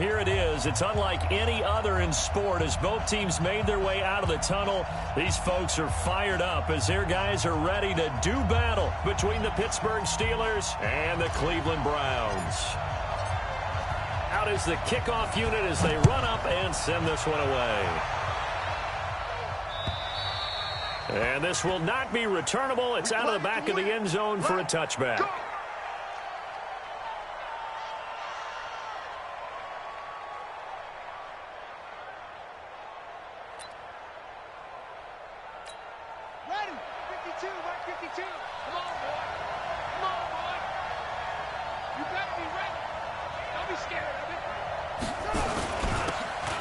here it is. It's unlike any other in sport as both teams made their way out of the tunnel. These folks are fired up as their guys are ready to do battle between the Pittsburgh Steelers and the Cleveland Browns. Out is the kickoff unit as they run up and send this one away. And this will not be returnable. It's out of the back of the end zone for a touchback.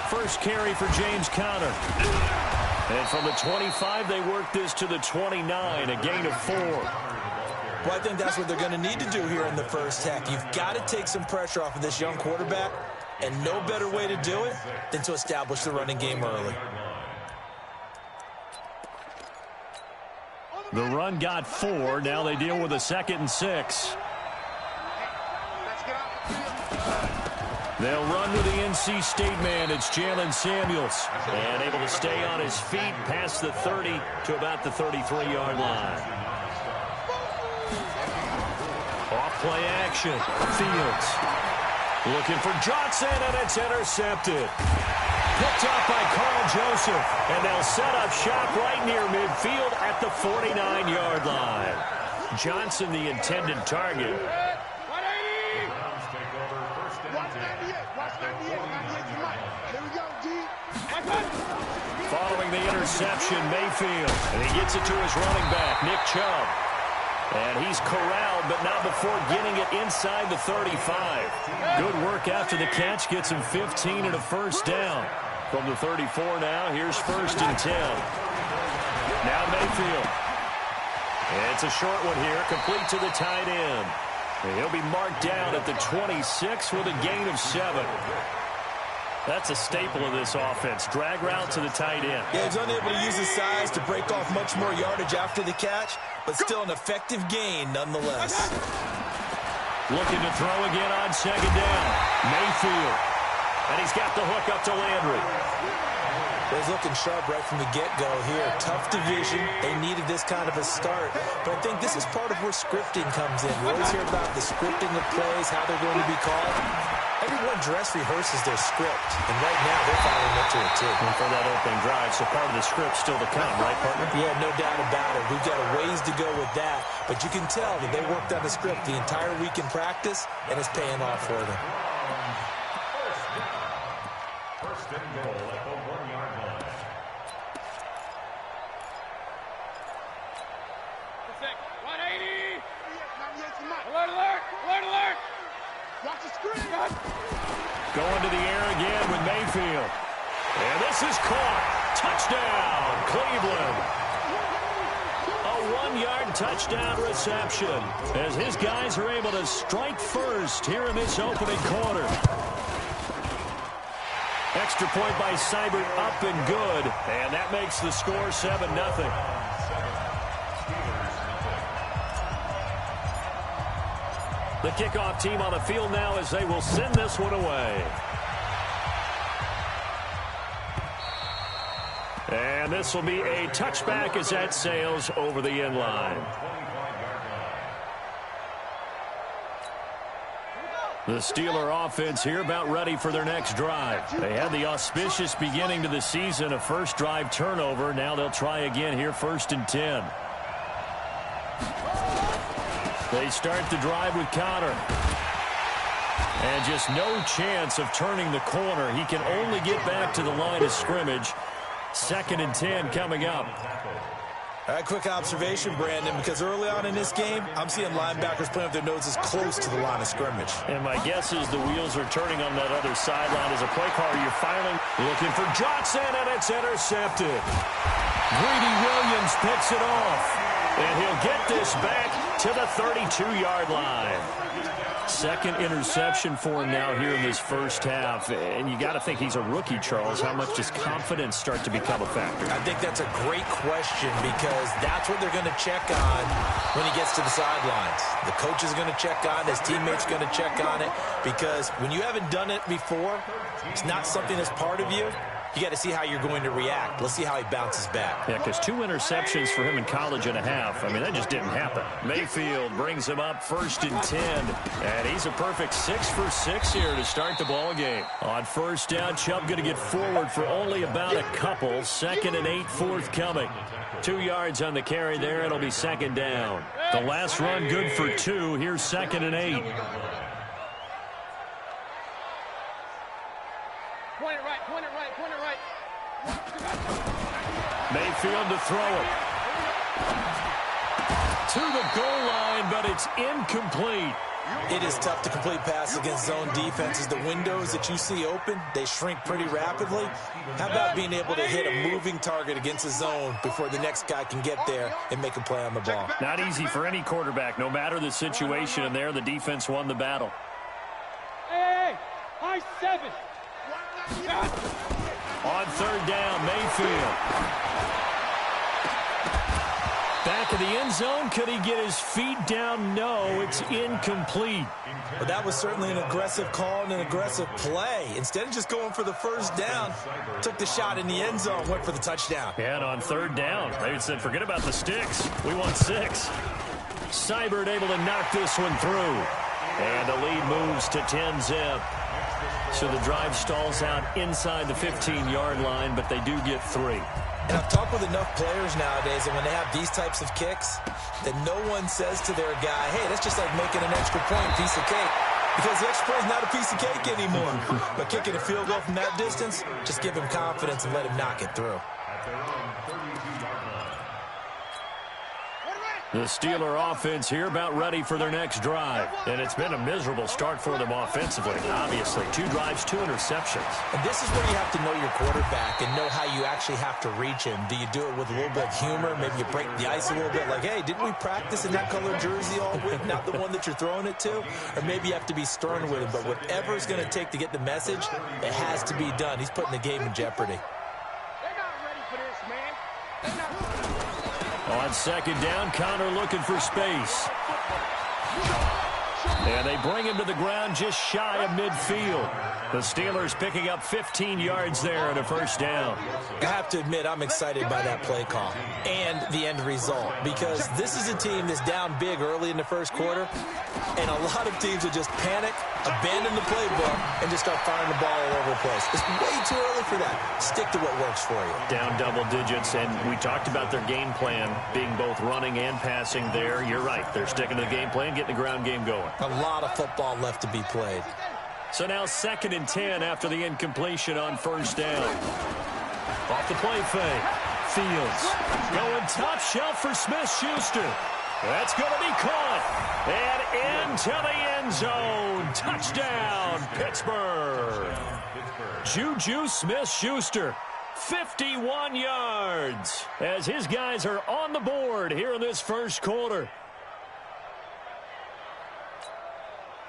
First carry for James Conner. And from the 25, they work this to the 29, a gain of 4. Well, I think that's what they're going to need to do here in the first half. You've got to take some pressure off of this young quarterback, and no better way to do it than to establish the running game early. The run got 4. Now they deal with a 2nd and 6. They'll run with the NC State man. It's Jalen Samuels. And able to stay on his feet past the 30 to about the 33-yard line. Off-play action. Fields. Looking for Johnson, and it's intercepted. Picked up by Carl Joseph. And they'll set up shop right near midfield at the 49-yard line. Johnson, the intended target. Following the interception, Mayfield. And he gets it to his running back, Nick Chubb. And he's corralled, but not before getting it inside the 35. Good work after the catch. Gets him 15 and a first down. From the 34 now, here's 1st and 10. Now Mayfield. It's a short one here, complete to the tight end. And he'll be marked down at the 26 with a gain of 7. That's a staple of this offense. Drag route to the tight end. Yeah, he's unable to use his size to break off much more yardage after the catch, but still an effective gain nonetheless. Looking to throw again on 2nd down. Mayfield. And he's got the hook up to Landry. He's looking sharp right from the get-go here. Tough division. They needed this kind of a start. But I think this is part of where scripting comes in. We always hear about the scripting of plays, how they're going to be called. Everyone dress rehearses their script, and right now they're following up to it too. And for that opening drive, so part of the script still to come, right, partner? Yeah, no doubt about it. We've got a ways to go with that, but you can tell that they worked on the script the entire week in practice, and it's paying off for them. First and goal at the 1-yard line. Alert, alert! Alert, alert! Watch the screen! Going to the air again with Mayfield. And this is caught. Touchdown, Cleveland. A 1-yard touchdown reception as his guys are able to strike first here in this opening quarter. Extra point by Seibert up and good. And that makes the score 7-0. The kickoff team on the field now as they will send this one away. And this will be a touchback as that sails over the end line. The Steeler offense here about ready for their next drive. They had the auspicious beginning to the season, a first drive turnover. Now they'll try again here, 1st and 10. They start the drive with Conner. And just no chance of turning the corner. He can only get back to the line of scrimmage. 2nd and 10 coming up. All right, quick observation, Brandon, because early on in this game, I'm seeing linebackers playing with their noses close to the line of scrimmage. And my guess is the wheels are turning on that other sideline as a play caller. You're filing, looking for Johnson, and it's intercepted. Greedy Williams picks it off. And he'll get this back to the 32-yard line. Second interception for him now here in this first half. And you got to think he's a rookie, Charles. How much does confidence start to become a factor? I think that's a great question because that's what they're going to check on when he gets to the sidelines. The coach is going to check on it. His teammates are going to check on it because when you haven't done it before, it's not something that's part of you. You got to see how you're going to react. Let's see how he bounces back. Yeah, because 2 interceptions for him in college and a half. I mean, that just didn't happen. Mayfield brings him up 1st and 10. And he's a perfect 6 for 6 here to start the ball game. On 1st down, Chubb going to get forward for only about a couple. 2nd and 8 forthcoming. 2 yards on the carry there. It'll be 2nd down. The last run good for 2. Here's 2nd and 8. Point it right, point it right, point it right. Mayfield to throw it. To the goal line, but it's incomplete. It is tough to complete passes against zone defenses. The windows that you see open, they shrink pretty rapidly. How about being able to hit a moving target against a zone before the next guy can get there and make a play on the ball? Not easy for any quarterback. No matter the situation, and there the defense won the battle. Hey, high 7. On 3rd down, Mayfield. Back of the end zone. Could he get his feet down? No, it's incomplete. But that was certainly an aggressive call and an aggressive play. Instead of just going for the 1st down, took the shot in the end zone, went for the touchdown. And on 3rd down, they said, forget about the sticks. We want 6. Seibert able to knock this one through. And the lead moves to 10-zip. So the drive stalls out inside the 15-yard line, but they do get 3. And I've talked with enough players nowadays that when they have these types of kicks, that no one says to their guy, hey, that's just like making an extra point piece of cake. Because the extra point is not a piece of cake anymore. But kicking a field goal from that distance, just give him confidence and let him knock it through. The Steeler offense here about ready for their next drive. And it's been a miserable start for them offensively. Obviously, 2 drives, 2 interceptions. And this is where you have to know your quarterback and know how you actually have to reach him. Do you do it with a little bit of humor? Maybe you break the ice a little bit like, hey, didn't we practice in that color jersey all week? Not the one that you're throwing it to? Or maybe you have to be stern with him. But whatever it's going to take to get the message, it has to be done. He's putting the game in jeopardy. They're not ready for this, man. They're not ready. On 2nd down, Connor looking for space. And they bring him to the ground just shy of midfield. The Steelers picking up 15 yards there and a 1st down. I have to admit, I'm excited by that play call and the end result because this is a team that's down big early in the 1st quarter, and a lot of teams will just panic, abandon the playbook, and just start firing the ball all over the place. It's way too early for that. Stick to what works for you. Down double digits, and we talked about their game plan being both running and passing there. You're right. They're sticking to the game plan, getting the ground game going. A lot of football left to be played. So now 2nd and 10 after the incompletion on 1st down. Off the play fake. Fields going top shelf for Smith-Schuster. That's going to be caught. And into the end zone. Touchdown, Pittsburgh. Juju Smith-Schuster. 51 yards as his guys are on the board here in this 1st quarter.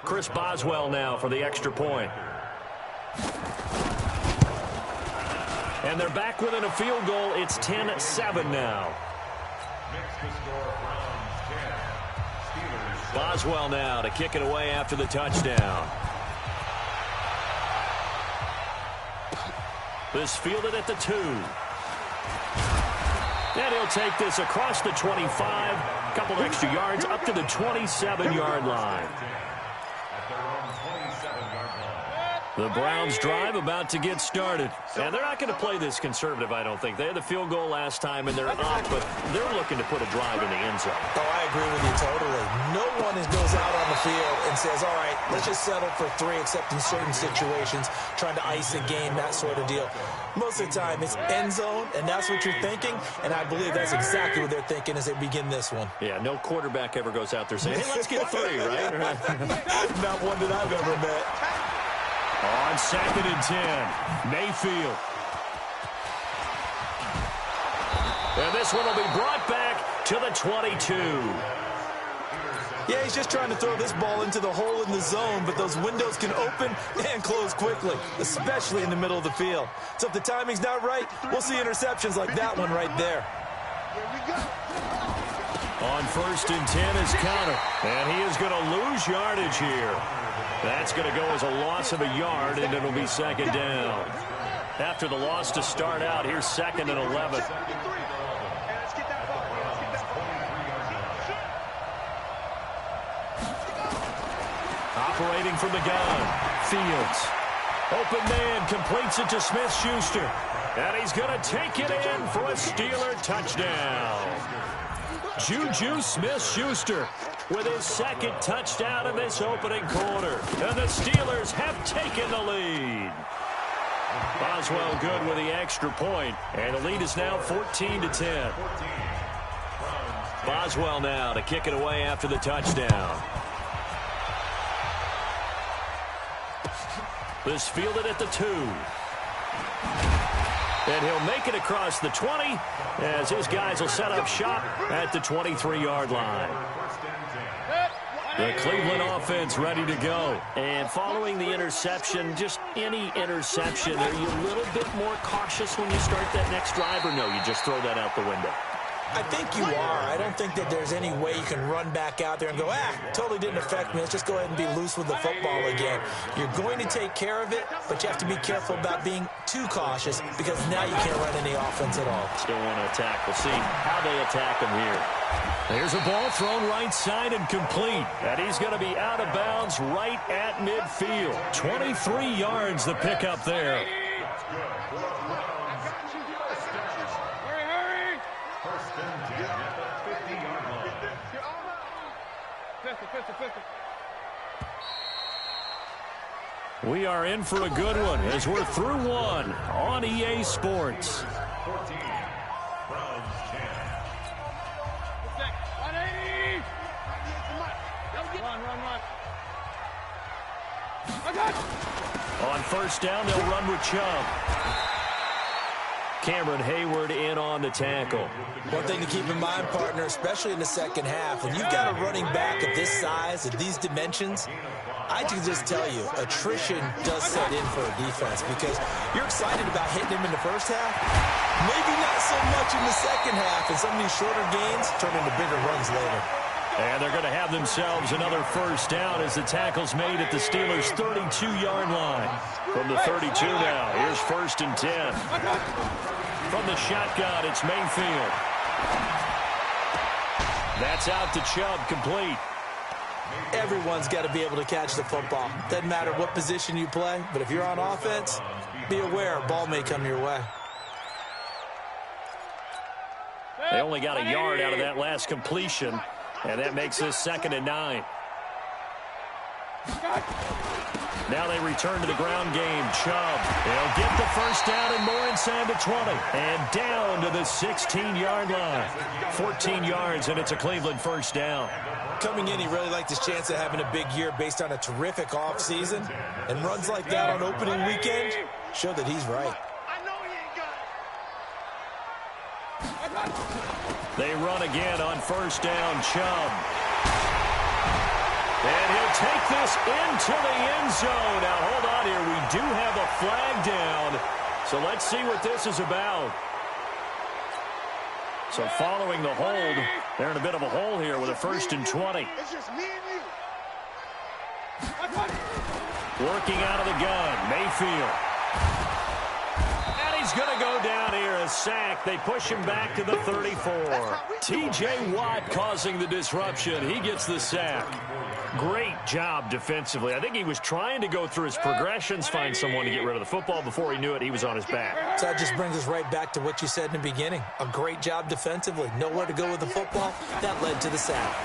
Chris Boswell now for the extra point. And they're back within a field goal. It's 10-7 now. Boswell now to kick it away after the touchdown. This fielded at the 2. And he'll take this across the 25. A couple extra yards up to the 27-yard line. The Browns drive about to get started. And they're not going to play this conservative, I don't think. They had the field goal last time, and they're up, but they're looking to put a drive in the end zone. Oh, I agree with you totally. No one goes out on the field and says, all right, let's just settle for 3, except in certain situations, trying to ice a game, that sort of deal. Most of the time, it's end zone, and that's what you're thinking, and I believe that's exactly what they're thinking as they begin this one. Yeah, no quarterback ever goes out there saying, hey, let's get 3, right? Not one that I've ever met. On 2nd and 10, Mayfield. And this one will be brought back to the 22. Yeah, he's just trying to throw this ball into the hole in the zone, but those windows can open and close quickly, especially in the middle of the field. So if the timing's not right, we'll see interceptions like that one right there. Here we go. On 1st and 10 is Conner, and he is going to lose yardage here. That's going to go as a loss of a yard, and it'll be 2nd down. After the loss to start out, here's 2nd and 11. Operating from the gun, Fields. Open man, completes it to Smith-Schuster. And he's going to take it in for a Steeler touchdown. Juju Smith-Schuster with his 2nd touchdown in this opening quarter. And the Steelers have taken the lead. Boswell good with the extra point. And the lead is now 14-10. Boswell now to kick it away after the touchdown. This fielded at the 2. And he'll make it across the 20 as his guys will set up shop at the 23-yard line. The Cleveland offense ready to go. And following the interception, just any interception, are you a little bit more cautious when you start that next drive, or no, you just throw that out the window? I think you are. I don't think that there's any way you can run back out there and go, totally didn't affect me. Let's just go ahead and be loose with the football again. You're going to take care of it, but you have to be careful about being too cautious because now you can't run any offense at all. Still want to attack. We'll see how they attack him here. There's a ball thrown right side and complete. And he's going to be out of bounds right at midfield. 23 yards the pickup there. We are in for a good one as we're through one on EA Sports. 14, Browns 10. 180. Run. On 1st down, they'll run with Chubb. Cameron Hayward in on the tackle. One thing to keep in mind, partner, especially in the second half, when you've got a running back of this size, of these dimensions, I can just tell you, attrition does set in for a defense because you're excited about hitting him in the first half. Maybe not so much in the second half, and some of these shorter gains turn into bigger runs later. And they're going to have themselves another 1st down as the tackle's made at the Steelers' 32-yard line. From the 32 now, here's 1st and 10. From the shotgun, it's Mayfield. That's out to Chubb, complete. Everyone's got to be able to catch the football. Doesn't matter what position you play, but if you're on offense, be aware a ball may come your way. They only got a yard out of that last completion, and that makes this 2nd and 9. Now they return to the ground game. Chubb, he'll get the 1st down and more inside the 20. And down to the 16-yard line. 14 yards, and it's a Cleveland 1st down. Coming in, he really liked his chance of having a big year based on a terrific offseason. And runs like that on opening weekend show that he's right. I know he ain't got it. They run again on 1st down. Chubb. And he'll take this into the end zone. Now, hold on here. We do have a flag down. So let's see what this is about. So following the hold, they're in a bit of a hole here with a 1st and 20. It's just me and you. Working out of the gun, Mayfield. And he's going to go down here, a sack. They push him back to the 34. T.J. Watt causing the disruption. He gets the sack. Great job defensively. I think he was trying to go through his progressions, find someone to get rid of the football. Before he knew it, he was on his back. So that just brings us right back to what you said in the beginning. A great job defensively. Nowhere to go with the football. That led to the sack.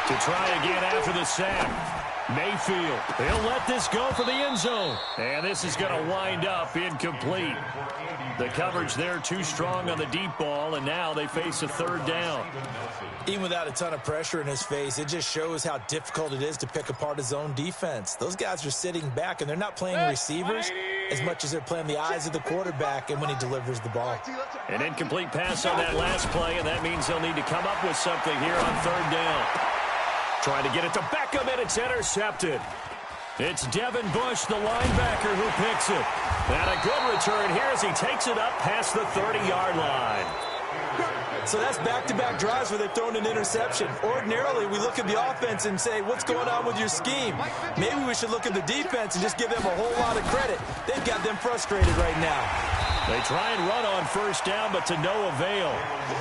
To try again after the sack. Mayfield, he'll let this go for the end zone. And this is going to wind up incomplete. The coverage there too strong on the deep ball, and now they face a 3rd down. Even without a ton of pressure in his face, it just shows how difficult it is to pick apart his own defense. Those guys are sitting back, and they're not playing receivers as much as they're playing the eyes of the quarterback and when he delivers the ball. An incomplete pass on that last play, and that means they'll need to come up with something here on 3rd down. Trying to get it to Beckham, and it's intercepted. It's Devin Bush, the linebacker, who picks it. And a good return here as he takes it up past the 30-yard line. So that's back-to-back drives where they've thrown an interception. Ordinarily, we look at the offense and say, what's going on with your scheme? Maybe we should look at the defense and just give them a whole lot of credit. They've got them frustrated right now. They try and run on first down, but to no avail.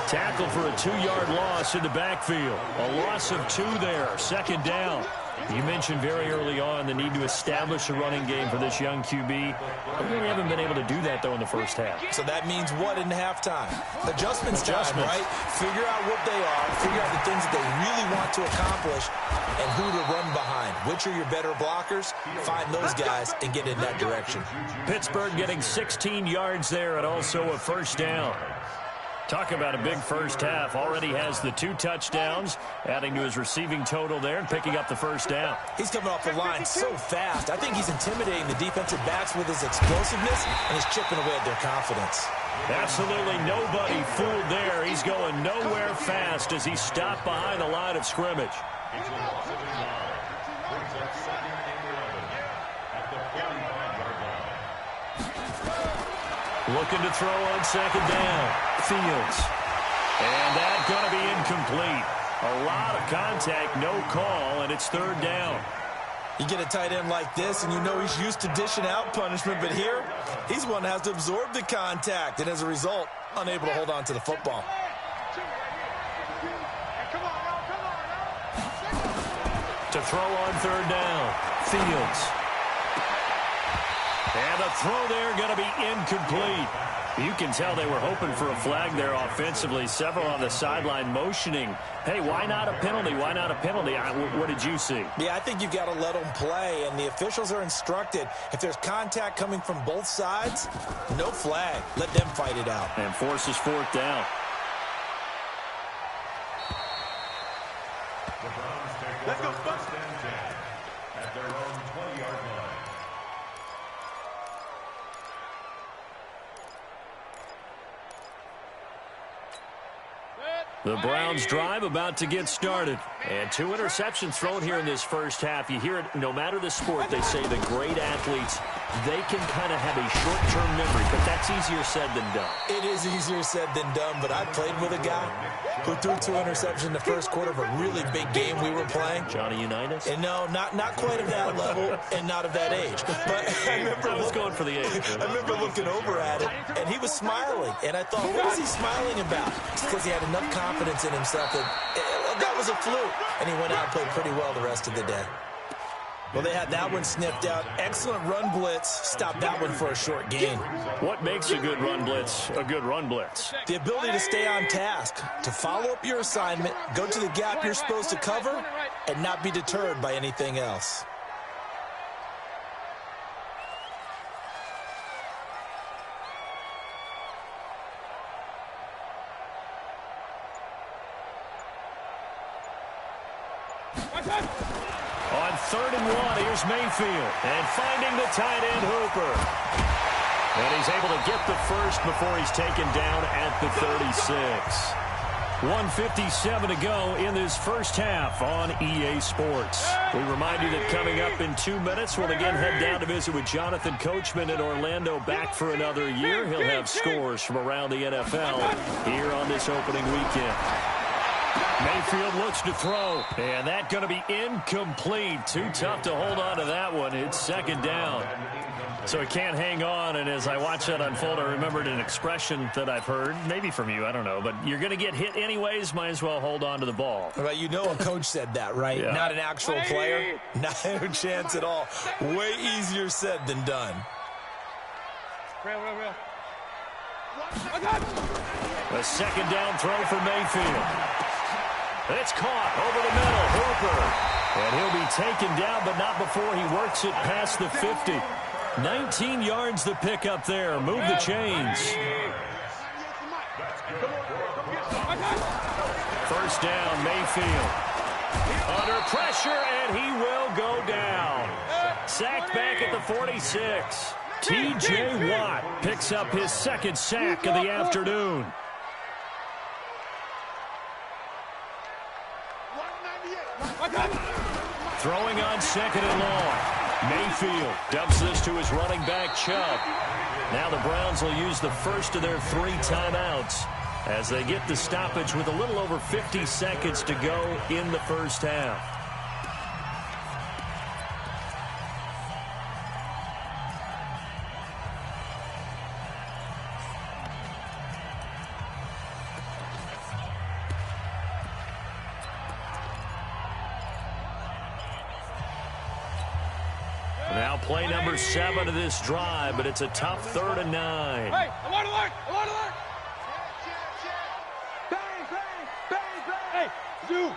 Tackle for a 2-yard loss in the backfield. A loss of 2 there, second down. You mentioned very early on the need to establish a running game for this young QB. We really haven't been able to do that, though, in the first half. So that means what in halftime? Adjustments time, right? Figure out what they are, figure out the things that they really want to accomplish, and who to run behind. Which are your better blockers? Find those guys and get in that direction. Pittsburgh getting 16 yards there and also a first down. Talk about a big first half. Already has the 2 touchdowns, adding to his receiving total there and picking up the first down. He's coming off the line so fast. I think he's intimidating the defensive backs with his explosiveness, and he's chipping away at their confidence. Absolutely nobody fooled there. He's going nowhere fast as he stopped behind the line of scrimmage. Looking to throw on second down. Fields. And that's going to be incomplete. A lot of contact, no call, and it's third down. You get a tight end like this, and you know he's used to dishing out punishment, but here, he's one that has to absorb the contact, and as a result, unable to hold on to the football. To throw on third down. Fields. And the throw there going to be incomplete. You can tell they were hoping for a flag there offensively. Several on the sideline motioning, hey, why not a penalty? Why not a penalty? What did you see? Yeah, I think you've got to let them play, and the officials are instructed. If there's contact coming from both sides, no flag. Let them fight it out. And forces fourth down. Let's go, first and 10 at their own 20-yard line. The Browns drive about to get started. And 2 interceptions thrown here in this first half. You hear it, no matter the sport, they say the great athletes, they can kind of have a short-term memory, but that's easier said than done. It is easier said than done, but I played with a guy who threw 2 interceptions in the first quarter of a really big game we were playing. Johnny Unitas? And no, not quite of that level and not of that age. But I was going for the age. I remember looking over at it, and he was smiling. And I thought, what is he smiling about? It's because he had enough confidence in himself that was a fluke. And he went out and played pretty well the rest of the day. Well, they had that one sniffed out. Excellent run blitz. Stopped that one for a short gain. What makes a good run blitz a good run blitz? The ability to stay on task, to follow up your assignment, go to the gap you're supposed to cover, and not be deterred by anything else. On 3rd and 1, here's Mayfield. And finding the tight end, Hooper. And he's able to get the first before he's taken down at the 36. 1:57 to go in this first half on EA Sports. We remind you that coming up in 2 minutes, we'll again head down to visit with Jonathan Coachman in Orlando, back for another year. He'll have scores from around the NFL here on this opening weekend. Mayfield looks to throw, and that's going to be incomplete. Too tough to hold on to that one. It's second down. So he can't hang on, and as I watch that unfold, I remembered an expression that I've heard, maybe from you, I don't know, but you're going to get hit anyways, might as well hold on to the ball. Well, you know a coach said that, right? Yeah. Not an actual player. Not a chance at all. Way easier said than done. Real. A second down throw for Mayfield. It's caught over the middle. Hooper. And he'll be taken down, but not before he works it past the 50. 19 yards to pick up there. Move the chains. First down, Mayfield. Under pressure, and he will go down. Sacked back at the 46. T.J. Watt picks up his second sack of the afternoon. Throwing on second and long. Mayfield dumps this to his running back, Chubb. Now the Browns will use the first of their 3 timeouts as they get the stoppage with a little over 50 seconds to go in the first half. Now play number 7 of this drive, but it's a tough 3rd and 9. Hey, alert, alert, alert, alert. Bang, bang, bang, bang. Hey, zoo.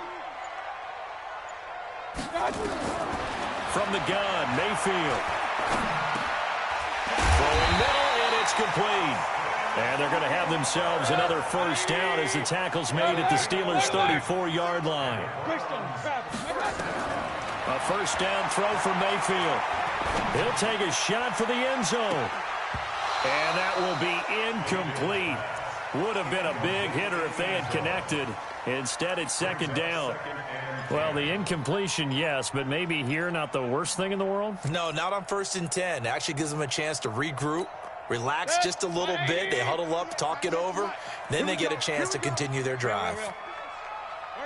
From the gun, Mayfield. Throwing middle, and it's complete. And they're going to have themselves another first down as the tackle's made at the Steelers' 34-yard line. A first down throw for Mayfield. He'll take a shot for the end zone. And that will be incomplete. Would have been a big hitter if they had connected. Instead, it's second down. Well, the incompletion, yes, but maybe here not the worst thing in the world? No, not on 1st and 10. Actually gives them a chance to regroup, relax just a little bit. They huddle up, talk it over. Then they get a chance to continue their drive. Hurry,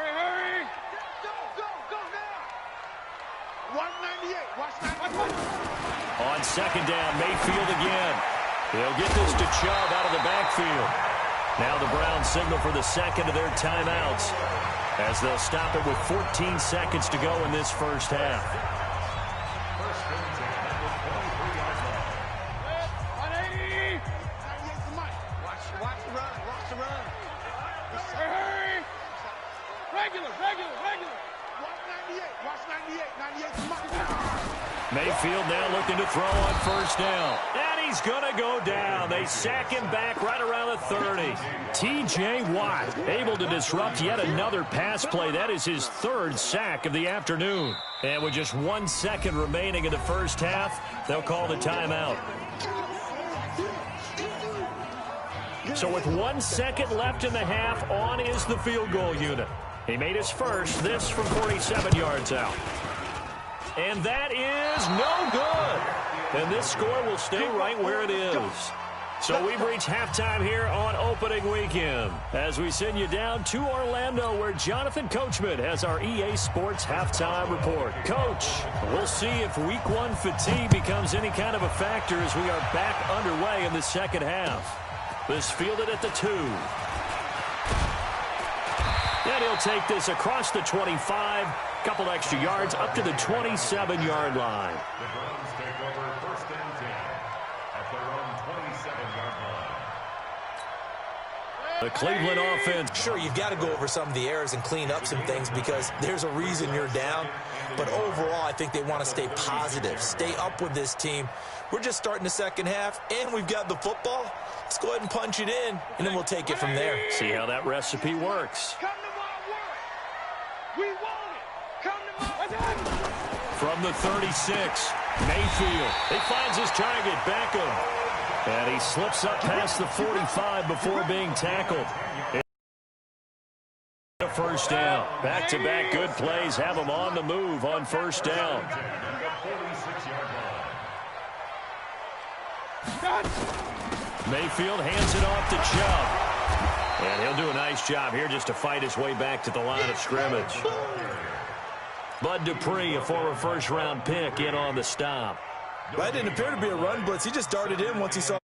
hurry. Go now. 198. Watch 98. On second down, Mayfield again. He'll get this to Chubb out of the backfield. Now the Browns signal for the second of their timeouts as they'll stop it with 14 seconds to go in this first half. 180. Watch the run. Watch the run. Hurry. Regular. 198. Watch 98. 98's mine. Mayfield now looking to throw on first down. And he's going to go down. They sack him back right around the 30. T.J. Watt able to disrupt yet another pass play. That is his 3rd sack of the afternoon. And with just 1 second remaining in the first half, they'll call the timeout. So with 1 second left in the half, on is the field goal unit. He made his first, this from 47 yards out. And that is no good. And this score will stay right where it is. So we've reached halftime here on opening weekend as we send you down to Orlando where Jonathan Coachman has our EA Sports halftime report. Coach, we'll see if week 1 fatigue becomes any kind of a factor as we are back underway in the second half. This fielded at the 2. And he'll take this across the 25. Couple extra yards up to the 27-yard line. The Browns take over 1st and 10 at their own 27-yard line. The Cleveland offense. Sure, you've got to go over some of the errors and clean up some things because there's a reason you're down. But overall, I think they want to stay positive, stay up with this team. We're just starting the second half, and we've got the football. Let's go ahead and punch it in, and then we'll take it from there. See how that recipe works. Come to my work. We want it. Come to my work. From the 36, Mayfield. He finds his target, Beckham. And he slips up past the 45 before being tackled. A first down. Back-to-back good plays have him on the move on first down. Mayfield hands it off to Chubb. And he'll do a nice job here just to fight his way back to the line of scrimmage. Bud Dupree, a former first-round pick, in on the stop. That didn't appear to be a run blitz. He just darted in once he saw